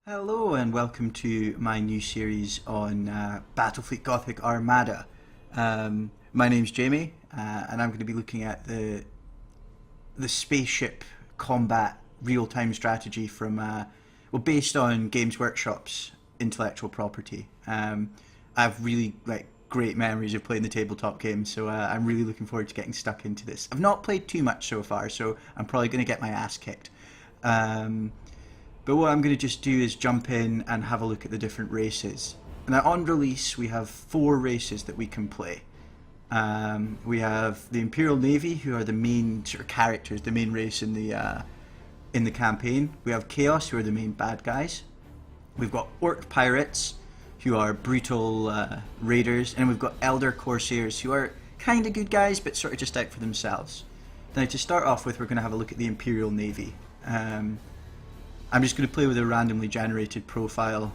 Hello and welcome to my new series on Battlefleet Gothic Armada. My name's Jamie, and I'm going to be looking at the spaceship combat real-time strategy from based on Games Workshop's intellectual property. I have really great memories of playing the tabletop game, so I'm really looking forward to getting stuck into this. I've not played too much so far, so I'm probably going to get my ass kicked. But what I'm going to just do is jump in and have a look at the different races. Now on release we have 4 races that we can play. We have the Imperial Navy, who are the main sort of characters, the main race in the campaign. We have Chaos, who are the main bad guys. We've got Orc Pirates, who are brutal raiders, and we've got Elder Corsairs, who are kind of good guys but sort of just out for themselves. Now to start off with, we're going to have a look at the Imperial Navy. I'm just going to play with a randomly generated profile,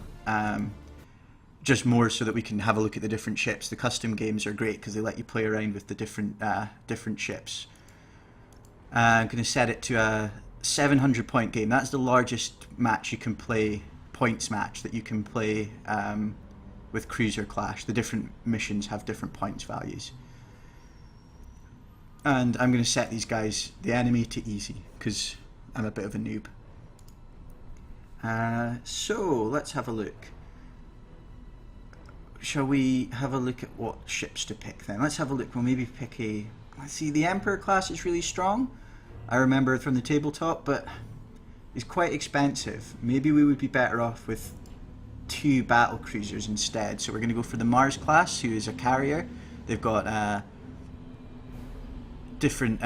just more so that we can have a look at the different ships. The custom games are great because they let you play around with the different ships. I'm going to set it to a 700 point game. That's the largest match you can play, points match that you can play with Cruiser Clash. The different missions have different points values. And I'm going to set these guys, the enemy, to easy because I'm a bit of a noob. So let's have a look. Shall we have a look at what ships to pick then? Let's have a look. We'll maybe pick let's see, the Emperor class is really strong. I remember it from the tabletop, but it's quite expensive. Maybe we would be better off with 2 battle cruisers instead. So we're going to go for the Mars class, who is a carrier. They've got different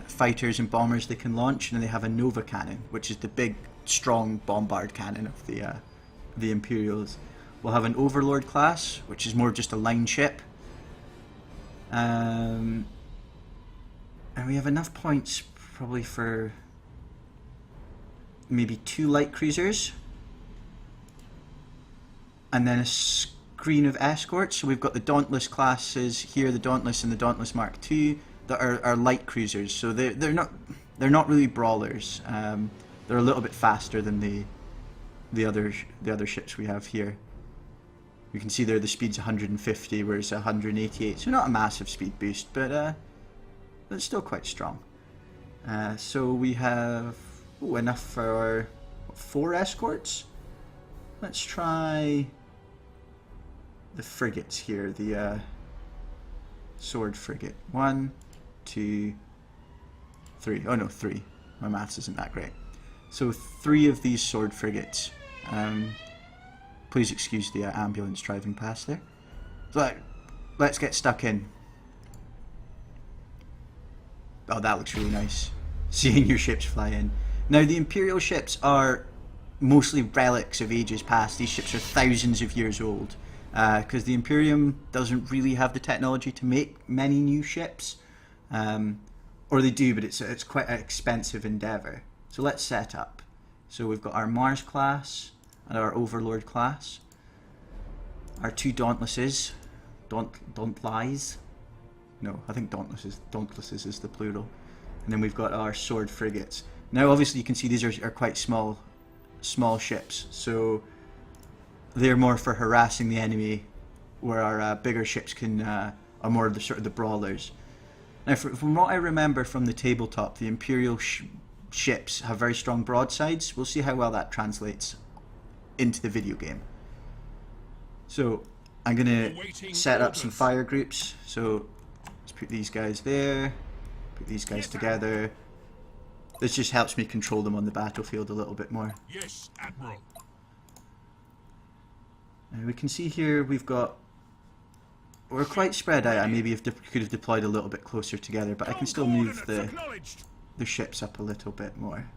fighters and bombers they can launch, and then they have a Nova cannon, which is the big strong bombard cannon of the Imperials. We'll have an Overlord class, which is more just a line ship, and we have enough points probably for maybe 2 light cruisers and then a screen of escorts. So we've got the Dauntless classes here, the Dauntless and the Dauntless Mark II, that are light cruisers. So they're not really brawlers. They're a little bit faster than the other ships we have here. You can see there the speed's 150, whereas 188. So not a massive speed boost, but it's still quite strong. So we have enough for our 4 escorts. Let's try the frigates here. The sword frigate. 1, 2, 3. Oh no, 3. My maths isn't that great. So 3 of these sword frigates. Please excuse the ambulance driving past there. So let's get stuck in. Oh, that looks really nice. Seeing your ships fly in. Now the Imperial ships are mostly relics of ages past. These ships are thousands of years old. Because the Imperium doesn't really have the technology to make many new ships. Or they do, but it's quite an expensive endeavour. So let's set up. So we've got our Mars class and our Overlord class. Our 2 Dauntlesses. Dauntleyes? No, I think Dauntlesses is the plural. And then we've got our sword frigates. Now obviously you can see these are quite small ships. So they're more for harassing the enemy, where our bigger ships are more of the sort of the brawlers. Now from what I remember from the tabletop, the Imperial ships have very strong broadsides. We'll see how well that translates into the video game. So I'm going to set up some fire groups. So let's put these guys there, put these guys together. This just helps me control them on the battlefield a little bit more. Yes, Admiral. We can see here we're quite spread out. I maybe could have deployed a little bit closer together, but I can still move the ships up a little bit more.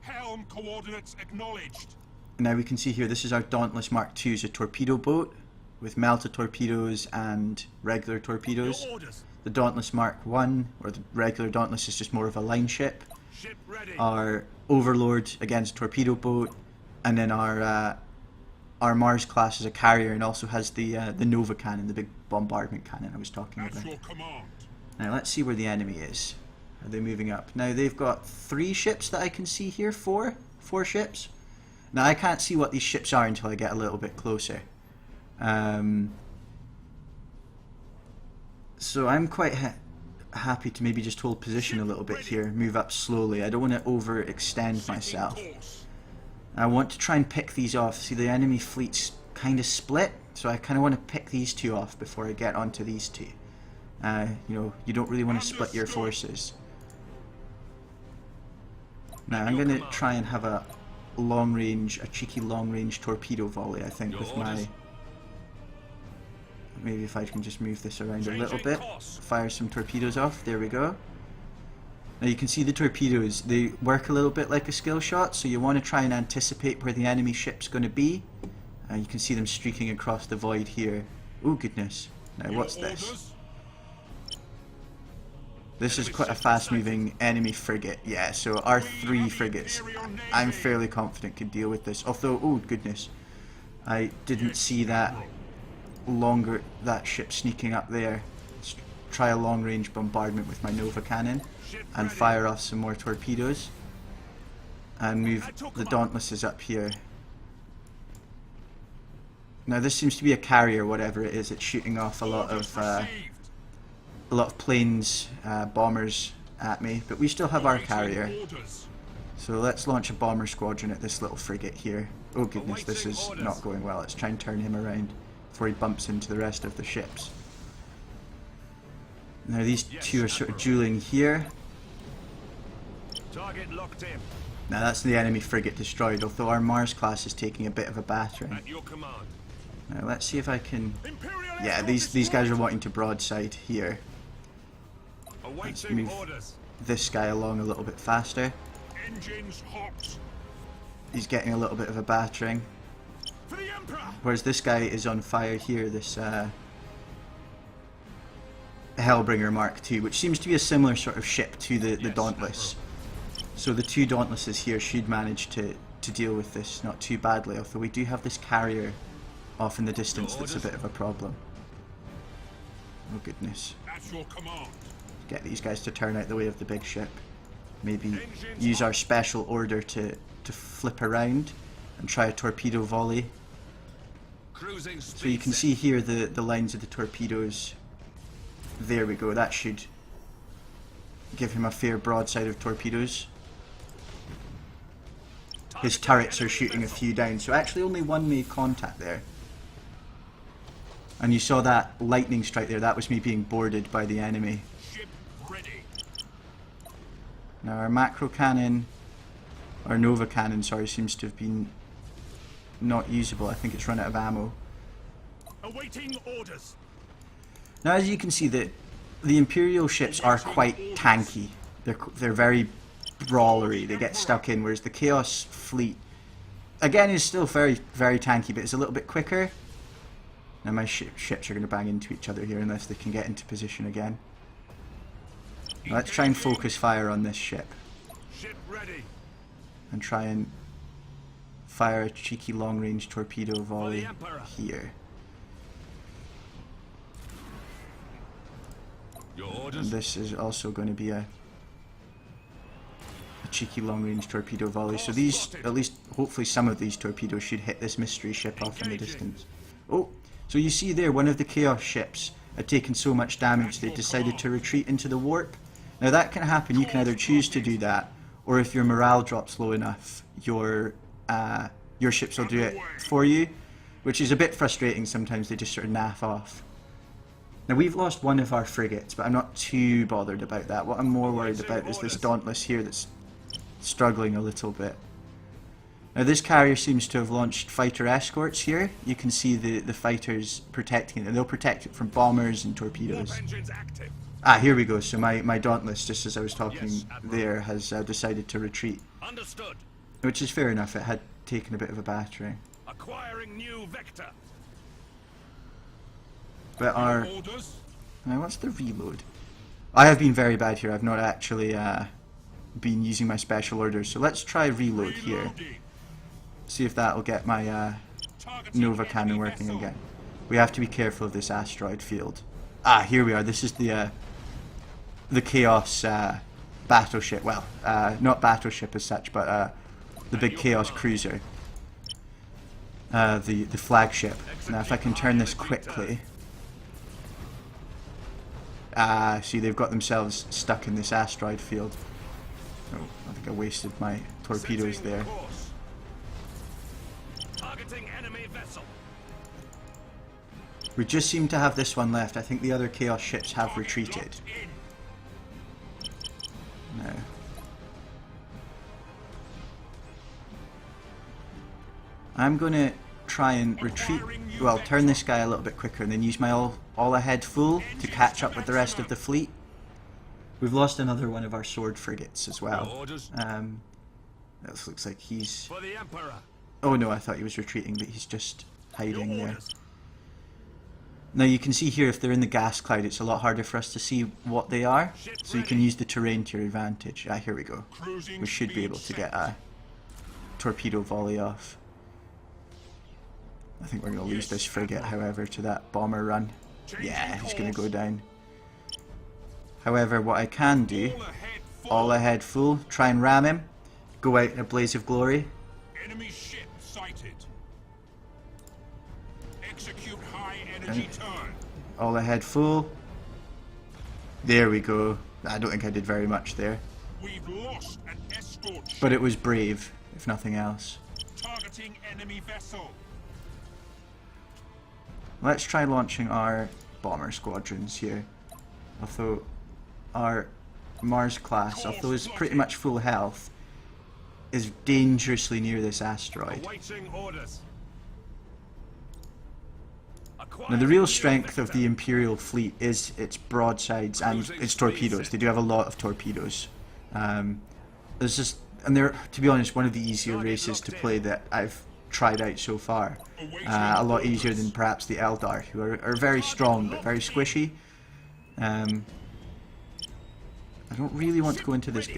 Helm coordinates acknowledged. Now we can see here, this is our Dauntless Mark II, a torpedo boat with melta torpedoes and regular torpedoes. The Dauntless Mark I, or the regular Dauntless, is just more of a line ship. Ship ready. Our Overlord, again, is a torpedo boat, and then our Mars class is a carrier and also has the Nova cannon, the big bombardment cannon I was talking about. Your command. Now let's see where the enemy is. Are they moving up? Now they've got 3 ships that I can see here, 4 ships. Now I can't see what these ships are until I get a little bit closer. So I'm quite happy to maybe just hold position a little bit here, move up slowly. I don't want to overextend myself. I want to try and pick these off. See, the enemy fleet's kind of split, so I kind of want to pick these two off before I get onto these two. You know, you don't really want to split your forces. Now I'm going to try and have a cheeky long-range torpedo volley, I think, with my... Maybe if I can just move this around a little bit, fire some torpedoes off. There we go. Now you can see the torpedoes, they work a little bit like a skill shot, so you want to try and anticipate where the enemy ship's going to be. You can see them streaking across the void here. Oh goodness. Now what's this? This is quite a fast moving enemy frigate. Yeah, so our 3 frigates, I'm fairly confident could deal with this. Although, oh goodness, I didn't see that ship sneaking up there. Let's try a long range bombardment with my Nova cannon and fire off some more torpedoes and move the Dauntlesses up here. Now this seems to be a carrier, whatever it is. It's shooting off a lot of planes, bombers at me, but we still have our carrier. So let's launch a bomber squadron at this little frigate here. Oh goodness, this is not going well. Let's try and turn him around before he bumps into the rest of the ships. Now these two are sort of dueling here. Target locked in. Now that's the enemy frigate destroyed, although our Mars class is taking a bit of a battering. At your command. Now let's see if I can... Yeah, these guys are wanting to broadside here. Let's move this guy along a little bit faster. Engines hot. He's getting a little bit of a battering. Whereas this guy is on fire here, this Hellbringer Mark II, which seems to be a similar sort of ship to the Dauntless. So the 2 Dauntlesses here should manage to deal with this not too badly, although we do have this carrier off in the distance that's a bit of a problem. Oh goodness. That's your command. Get these guys to turn out the way of the big ship. Maybe use our special order to flip around and try a torpedo volley. So you can see here the lines of the torpedoes. There we go, that should give him a fair broadside of torpedoes. His turrets are shooting a few down, so actually only one made contact there. And you saw that lightning strike there, that was me being boarded by the enemy. Ship ready. Now our macro cannon, our Nova cannon, sorry, seems to have been not usable. I think it's run out of ammo. Awaiting orders. Now as you can see, the Imperial ships are quite tanky. They're very brawlery, they get stuck in, whereas the Chaos fleet, again, is still very, very tanky, but it's a little bit quicker. Now my ships are going to bang into each other here unless they can get into position again. Let's try and focus fire on this ship. Ship ready. And try and fire a cheeky long-range torpedo volley here. Your orders. And this is also going to be a cheeky long-range torpedo volley. So these, at least hopefully some of these torpedoes should hit this mystery ship off in the distance. Oh, so you see there, one of the Chaos ships had taken so much damage they decided to retreat into the warp. Now that can happen, you can either choose to do that, or if your morale drops low enough, your ships will do it for you, which is a bit frustrating sometimes. They just sort of naff off. Now we've lost one of our frigates, but I'm not too bothered about that. What I'm more worried about is this Dauntless here that's struggling a little bit. Now this carrier seems to have launched fighter escorts here. You can see the fighters protecting it, and they'll protect it from bombers and torpedoes. Engines active. Ah, here we go. So my Dauntless, just as I was talking there, has decided to retreat. Understood. Which is fair enough, it had taken a bit of a battering. Acquiring new vector. But our... Orders. Now what's the reload? I have been very bad here, I've not actually been using my special orders, so let's try reload here. Reloading. See if that'll get my Nova cannon working again. We have to be careful of this asteroid field. Ah, here we are, this is the Chaos battleship, well, not battleship as such, but the big Chaos cruiser. the flagship. Now if I can turn this quickly. See, they've got themselves stuck in this asteroid field. Oh, I think I wasted my torpedoes there. Targeting enemy vessel. We just seem to have this one left. I think the other Chaos ships have retreated. No. I'm going to try and retreat, well, turn this guy a little bit quicker and then use my all ahead full to catch up with the rest of the fleet. We've lost another one of our sword frigates as well. This looks like he's... For the Emperor. Oh no, I thought he was retreating, but he's just hiding there. Now you can see here if they're in the gas cloud, it's a lot harder for us to see what they are. So you can use the terrain to your advantage. Ah, here we go. We should be able to get a torpedo volley off. I think we're going to lose this frigate, however, to that bomber run. Yeah, he's going to go down. However, what I can do, all ahead full, try and ram him, go out in a blaze of glory. Enemy ship sighted. Execute high energy turn. All ahead full. There we go. I don't think I did very much there. We've lost an escort ship. But it was brave, if nothing else. Targeting enemy vessel. Let's try launching our bomber squadrons here. Although our Mars class, although it's pretty much full health, is dangerously near this asteroid. Awaiting orders. Now the real strength of the Imperial fleet is its broadsides and its torpedoes. They do have a lot of torpedoes. There's just, and they're, to be honest, one of the easier races to play that I've tried out so far. A lot easier than perhaps the Eldar, who are very strong but very squishy. I don't really want to go into this.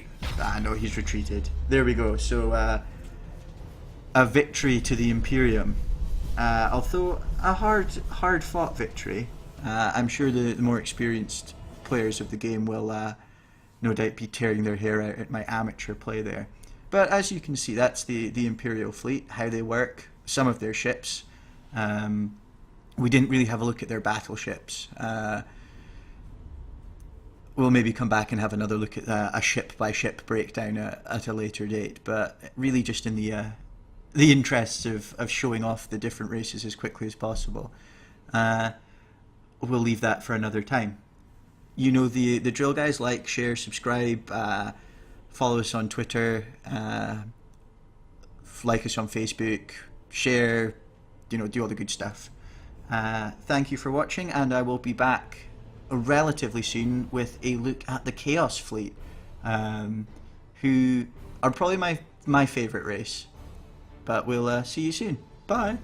No, he's retreated. There we go. So a victory to the Imperium. Although a hard fought victory. I'm sure the more experienced players of the game will no doubt be tearing their hair out at my amateur play there. But as you can see, that's the Imperial fleet, how they work, some of their ships. We didn't really have a look at their battleships. We'll maybe come back and have another look at a ship-by-ship breakdown at a later date, but really just in the interests of showing off the different races as quickly as possible. We'll leave that for another time. You know the drill, guys. Like, share, subscribe, follow us on Twitter, like us on Facebook, share, do all the good stuff. Thank you for watching, and I will be back relatively soon with a look at the Chaos Fleet, who are probably my favourite race. But we'll see you soon. Bye.